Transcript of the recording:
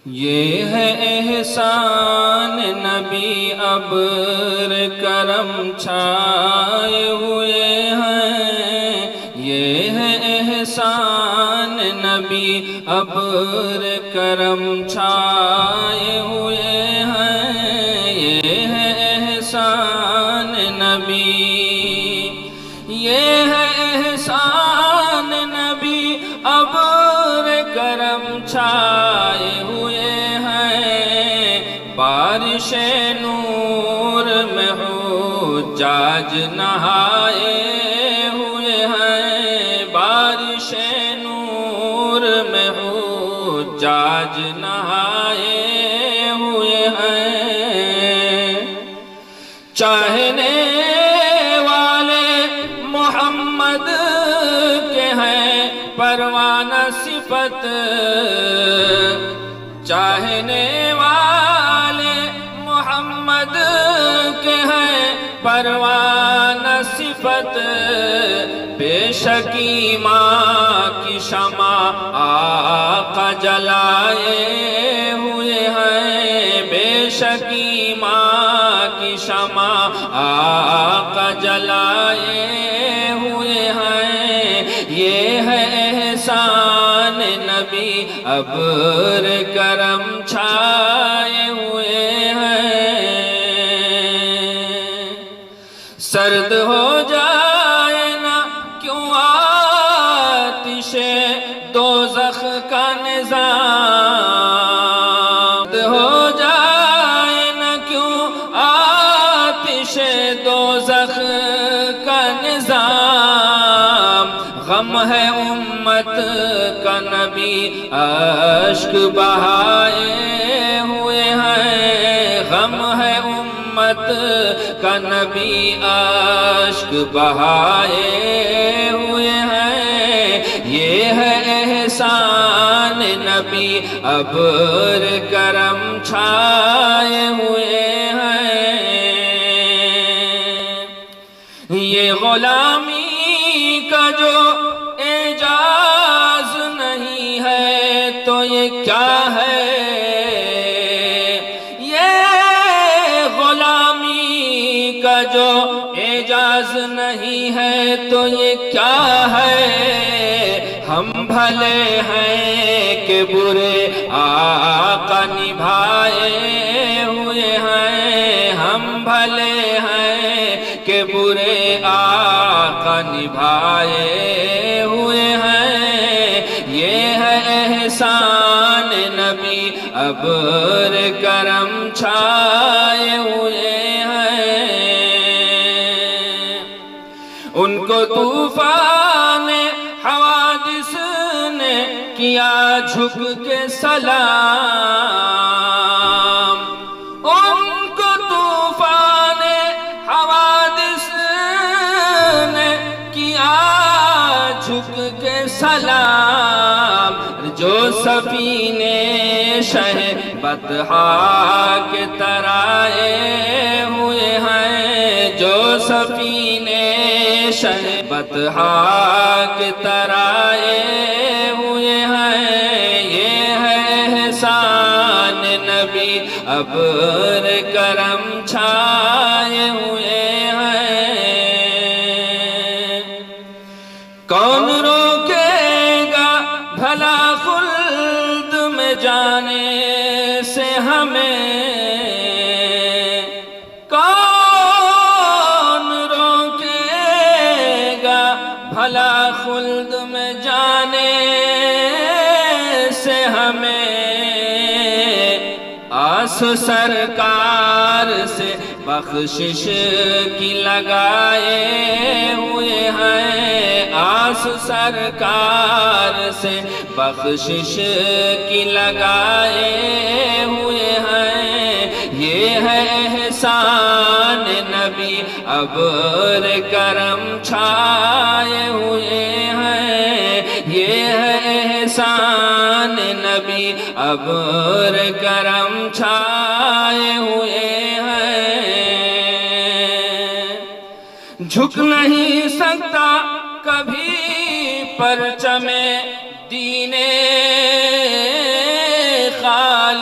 یہ ہے احسان نبی ابر کرم چھائے ہوئے ہیں، یہ ہے احسان نبی ابر کرم چھائے ہوئے ہیں، یہ ہے احسان نبی، یہ ہے احسان نبی ابر کرم چھائے ہوئے ہیں، بارش نور میں حجاج نہائے ہوئے ہیں، بارش نور میں حجاج نہائے ہوئے ہیں، چاہنے محمد کے ہیں پروانہ صفت، چاہنے والے محمد کے ہیں پروانہ صفت، بے شک ایمان کی شمع آقا جلائے ہوئے ہیں، بے شک ایمان کی شمع آقا جلائے ہوئے ہیں، یہ ہے احسان نبی ابر کرم چھائے ہوئے ہیں، سرد ہو جائے نا کیوں آتش دوزخ کا نظام، ہو جائے نا کیوں آتش دوزخ کا نظام، غم ہے امت کا نبی اشک بہائے ہوئے ہیں، غم ہے امت کا نبی اشک بہائے ہوئے ہیں، یہ ہے احسان نبی ابر کرم چھائے ہوئے ہیں، یہ غلامی کا جو اعجاز نہیں ہے تو یہ کیا ہے، یہ غلامی کا جو اعجاز نہیں ہے تو یہ کیا ہے، ہم بھلے ہیں کہ برے آقا نبھائے ہوئے ہیں، ہم بھلے ہیں کہ برے آقا نبھائے ہوئے ہیں، یہ ہے احسان نبی ابر کرم چھائے ہوئے ہیں، ان کو طوفان حوادث نے کیا جھک کے سلام، ان کو طوفان حوادث نے کیا جھک کے سلام، جو سفینے شہ بطحا کے ترائے ہوئے ہیں، جو سفینے شہ بطحا کے ترائے ہوئے ہیں، یہ ہے احسان نبی ابر کرم چھائے ہوئے ہیں، کون روکے گا بھلا خلد میں جانے سے ہمیں، کون روکے گا بھلا خلد میں جانے سے ہمیں، آس سرکار سے بخشش کی لگائے ہوئے ہیں، آس سرکار سے بخشش کی لگائے ہوئے ہیں، یہ ہے احسان نبی ابر کرم چھائے ہوئے ہیں، یہ ہے احسان نبی ابر کرم چھائے ہوئے ہیں، جھک نہیں سکتا کبھی پرچم دین خالق